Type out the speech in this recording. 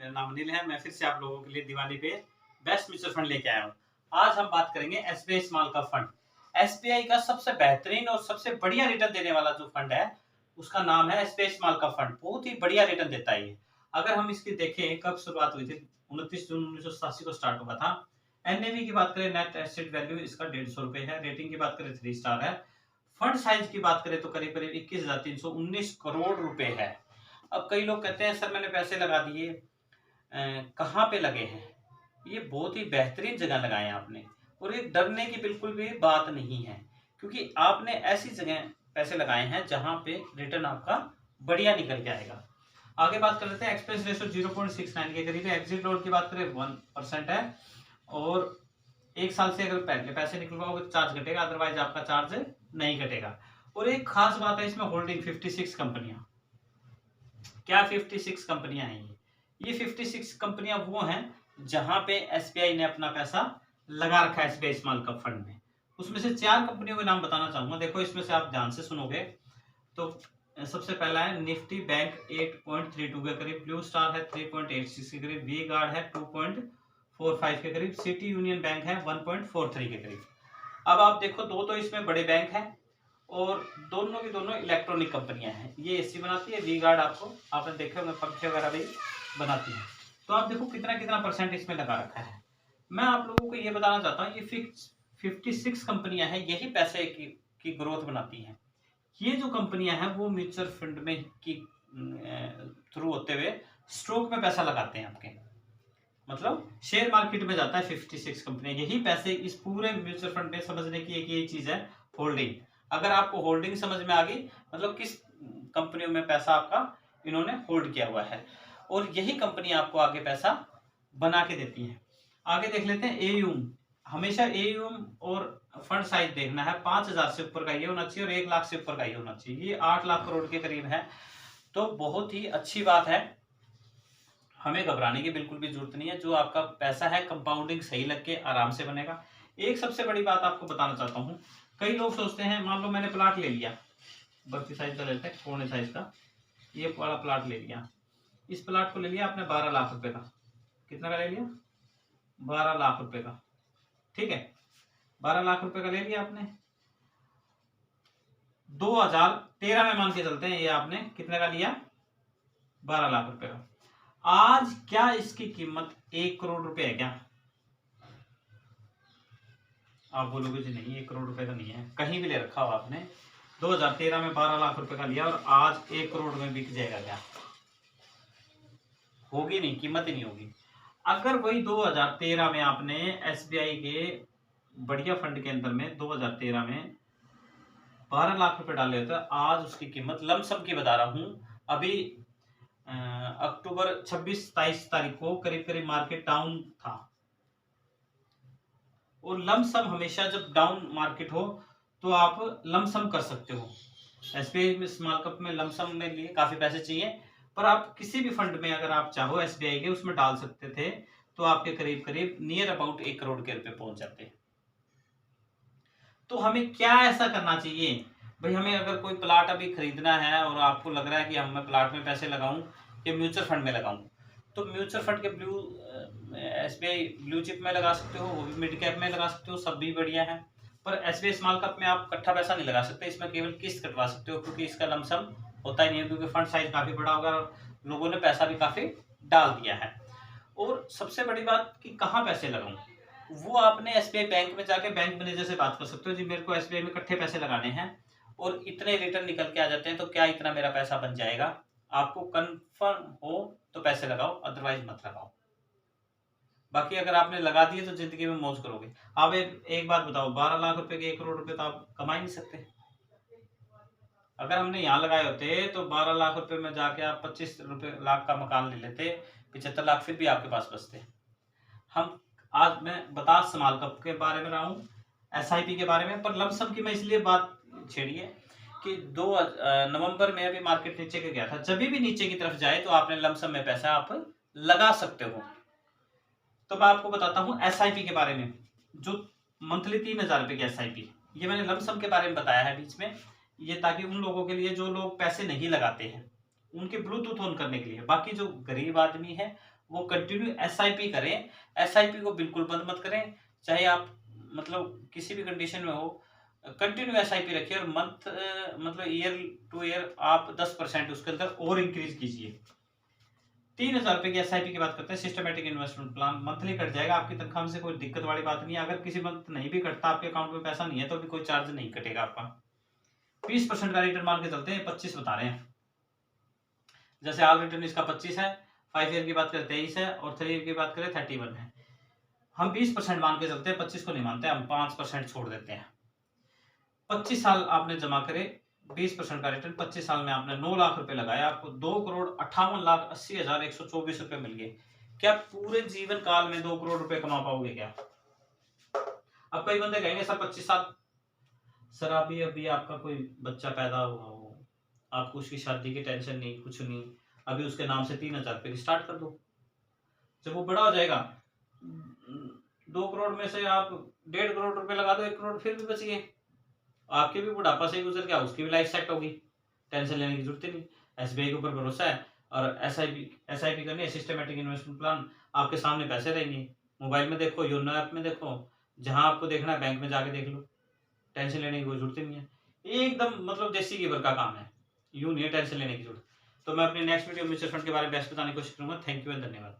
मेरा नाम अनिल है। मैं फिर से आप लोगों के लिए दिवाली पे बेस्ट म्यूचुअल फंड लेके आया हूँ। आज हम बात करेंगे SBI small cap fund. SBI का सबसे बेहतरीन और सबसे बढ़िया रिटर्न देने वाला जो फंड है उसका नाम है एसबीआई स्मॉल कैप फंड। बहुत ही बढ़िया रिटर्न देता है ये। अगर हम इसकी देखें कब शुरुआत हुई थी, 29 जून 1987 को स्टार्ट हुआ था। एनएवी की बात करें, नेट एसेट वैल्यू इसका 150 रुपए है। रेटिंग की बात करें 3 स्टार है। फंड साइज की बात करें तो करीब करीब 21,319 करोड़ रुपए है। अब कई लोग कहते हैं सर मैंने पैसे लगा दिए, कहाँ पे लगे हैं? ये बहुत ही बेहतरीन जगह लगाए हैं आपने, और ये डरने की बिल्कुल भी बात नहीं है, क्योंकि आपने ऐसी जगह पैसे लगाए हैं जहां पे रिटर्न आपका बढ़िया निकल के आएगा। आगे बात कर लेते हैं। एक्सपेंस रेशो 0.69 के करीब है। एग्जिट लोड की बात करें 1% है, और एक साल से अगर पहले पैसे निकलवाओगे तो चार्ज घटेगा, अदरवाइज आपका चार्ज नहीं घटेगा। और एक खास बात है इसमें, होल्डिंग 56 कंपनियां। क्या 56 कंपनियां हैं ये 56 कंपनियां वो हैं जहां पे एसबीआई ने अपना पैसा लगा रखा है एसबीआई स्मॉल कैप फंड में। उसमें से 4 कंपनियों के नाम बताना चाहूंगा। देखो इसमें से आप ध्यान से सुनोगे तो सबसे पहला है निफ्टी बैंक 8.32 के करीब, ब्लू स्टार है 3.86 के करीब, वी गार्ड है 2.45 के करीब, सिटी यूनियन बैंक है 1.43 के करीब। अब आप देखो दो तो इसमें बड़े बैंक हैं और दोनों की दोनों इलेक्ट्रॉनिक कंपनियां हैं। ये एसी बनाती है, वी गार्ड आपने देखे होंगे पंखे वगैरह भी बनाती है। तो आप देखो कितना कितना परसेंट इसमें लगा रखा है। मैं आप लोगों को ये बताना चाहता हूँ, ये 56 कंपनियां हैं, यही पैसे की ग्रोथ बनाती हैं। ये जो कंपनियां हैं वो म्यूचुअल फंड में की थ्रू होते हुए स्टॉक में पैसा लगाते हैं आपके, मतलब शेयर मार्केट में जाता है 56 कंपनियां। यही पैसे इस पूरे म्यूचुअल फंड में समझने की एक यही चीज है, होल्डिंग। अगर आपको होल्डिंग समझ में आ गई, मतलब किस कंपनियों में पैसा आपका इन्होंने होल्ड किया हुआ है, और यही कंपनी आपको आगे पैसा बना के देती है। आगे देख लेते हैं एयूम। हमेशा एयूम और फंड साइज देखना है, 5,000 से ऊपर का ये होना चाहिए और 1 लाख से ऊपर का ये होना चाहिए। ये 8 लाख करोड़ के करीब है, तो बहुत ही अच्छी बात है। हमें घबराने की बिल्कुल भी जरूरत नहीं है। जो आपका पैसा है कंपाउंडिंग सही लग के आराम से बनेगा। एक सबसे बड़ी बात आपको बताना चाहता हूँ, कई लोग सोचते हैं, मान लो मैंने प्लाट ले लिया, बर्फी साइज का लेते हैं, कोने साइज का, ये वाला प्लाट ले लिया। इस प्लाट को ले लिया आपने 12 लाख रुपए का। कितना का ले लिया? 12 लाख रुपए का, ठीक है। 12 लाख रुपए का ले लिया आपने। 2013 में मान के चलते हैं, ये आपने कितने का लिया? 12 लाख रुपए का। आज क्या इसकी कीमत 1 करोड़ रुपए है क्या? आप बोलोगे जी नहीं 1 करोड़ रुपए का नहीं है, कहीं भी ले रखा हो आपने। 2013 में 12 लाख रुपए का लिया और आज 1 करोड़ में बिक जाएगा क्या? होगी नहीं, कीमत ही नहीं होगी। अगर वही 2013 में आपने एसबीआई के बढ़िया फंड के अंदर में 2013 में 12 लाख रुपए डाले होते, आज उसकी कीमत लमसम की बता रहा हूं, अभी अक्टूबर 26-27 तारीख को करीब करीब मार्केट डाउन था। और लमसम हमेशा जब डाउन मार्केट हो तो आप लमसम कर सकते हो। एसबीआई में स्मॉल कैप में लमसम में लिए काफी पैसे चाहिए, पर आप किसी भी फंड में अगर आप चाहो एसबीआई के उसमें डाल सकते थे, तो आपके करीब करीब नियर अबाउट 1 करोड़ के रुपए पहुंच जाते। तो हमें क्या ऐसा करना चाहिए भाई? हमें अगर कोई प्लाट अभी खरीदना है और आपको लग रहा है कि हम मैं प्लाट में पैसे लगाऊं कि म्यूचुअल फंड में लगाऊं, तो म्यूचुअल फंड के एसबीआई ब्लू चिप में लगा सकते हो, वो भी मिड कैप में लगा सकते हो, सब भी बढ़िया है। पर एसबीआई स्मॉल कैप में आप इकट्ठा पैसा नहीं लगा सकते, इसमें केवल किस्त कटवा सकते हो, क्योंकि इसका लमसम होता ही नहीं है, क्योंकि फंड साइज काफी बड़ा होगा और लोगों ने पैसा भी काफी डाल दिया है। और सबसे बड़ी बात कि कहाँ पैसे लगाऊं, वो आपने एसबीआई बैंक में जाके बैंक मैनेजर से बात कर सकते हो, जी मेरे को एसबीआई में इकट्ठे पैसे लगाने हैं और इतने रिटर्न निकल के आ जाते हैं, तो क्या इतना मेरा पैसा बन जाएगा? आपको कंफर्म हो तो पैसे लगाओ, अदरवाइज मत लगाओ। बाकी अगर आपने लगा दिए तो जिंदगी में मौज करोगे। आप एक बात बताओ, 12 लाख रुपए के 1 करोड़ रुपए तो आप कमा ही नहीं सकते। अगर हमने यहाँ लगाए होते तो 12 लाख रुपए में जाके आप 25 लाख का मकान ले लेते, 75 लाख फिर भी आपके पास बचते। हम आज मैं बता स्मॉल कैप के बारे में रहा हूँ, एसआईपी के बारे में, पर लमसम की मैं इसलिए बात छेड़ी है कि 2 नवंबर में अभी मार्केट नीचे के गया था। जब भी नीचे की तरफ जाए तो आपने लमसम में पैसा आप लगा सकते हो। तो मैं आपको बताता हूँ एसआईपी के बारे में, जो मंथली 3,000 रुपए की एसआईपी, ये मैंने लमसम के बारे में बताया है बीच में, ये ताकि उन लोगों के लिए जो लोग पैसे नहीं लगाते हैं उनके ब्लूटूथ ऑन करने के लिए। बाकी जो गरीब आदमी है वो कंटिन्यू SIP करें। SIP को बिल्कुल बंद मत करें, चाहे आप मतलब किसी भी कंडीशन में हो, कंटिन्यू SIP रखिए और मतलब ईयर टू ईयर आप 10% उसके अंदर और इंक्रीज कीजिए। 3,000 रुपए की SIP की बात करते हैं। Systematic investment plan monthly cut जाएगा आपकी तनख्वाह में से, कोई दिक्कत वाली बात नहीं है। अगर किसी मंथ नहीं भी कटता, आपके अकाउंट में पैसा नहीं है, तो भी कोई चार्ज नहीं कटेगा आपका। 20% का रिटर्न मान के चलते हैं, 25 बता रहे हैं। जैसे ऑल रिटर्न इसका 25 है, 5 ईयर की बात करें 23 है, और 3 ईयर की बात करें 31 है। हम 20% मान के चलते हैं, 25 को नहीं मानते, हम 5% छोड़ देते हैं। 25 साल आपने जमा करे, 20% का रिटर्न, 25 साल में आपने 9 लाख रुपए लगाया, आपको 2,58,80,124 रुपए मिल गए। क्या पूरे जीवन काल में 2 करोड़ रुपए कमा पाओगे क्या? अब कई बंदे कहेंगे सर 25 साल, सर अभी आपका कोई बच्चा पैदा हुआ हो, आपको उसकी शादी की टेंशन नहीं, कुछ नहीं, अभी उसके नाम से 3,000 रुपए की स्टार्ट कर दो। जब वो बड़ा हो जाएगा, 2 करोड़ में से आप 1.5 करोड़ रुपए लगा दो, 1 करोड़ फिर भी बच गए। आपके भी बुढ़ापा से गुजर गया, उसकी भी लाइफ सेट होगी, टेंशन लेने की जरूरत ही नहीं। SBI के ऊपर भरोसा है, और SIP करनी है, सिस्टमेटिक इन्वेस्टमेंट प्लान। आपके सामने पैसे रहेंगे, मोबाइल में देखो, योनो ऐप में देखो, जहां आपको देखना है बैंक में जाके देख लो, टेंशन लेने की कोई जरूरत ही नहीं है। एकदम मतलब देसी घीवर का काम है, यूं नहीं है टेंशन लेने की जरूरत। तो मैं अपने नेक्स्ट वीडियो म्यूचुअल फंड के बारे में बेस्ट बताने की कोशिश करूंगा। थैंक यू एंड धन्यवाद।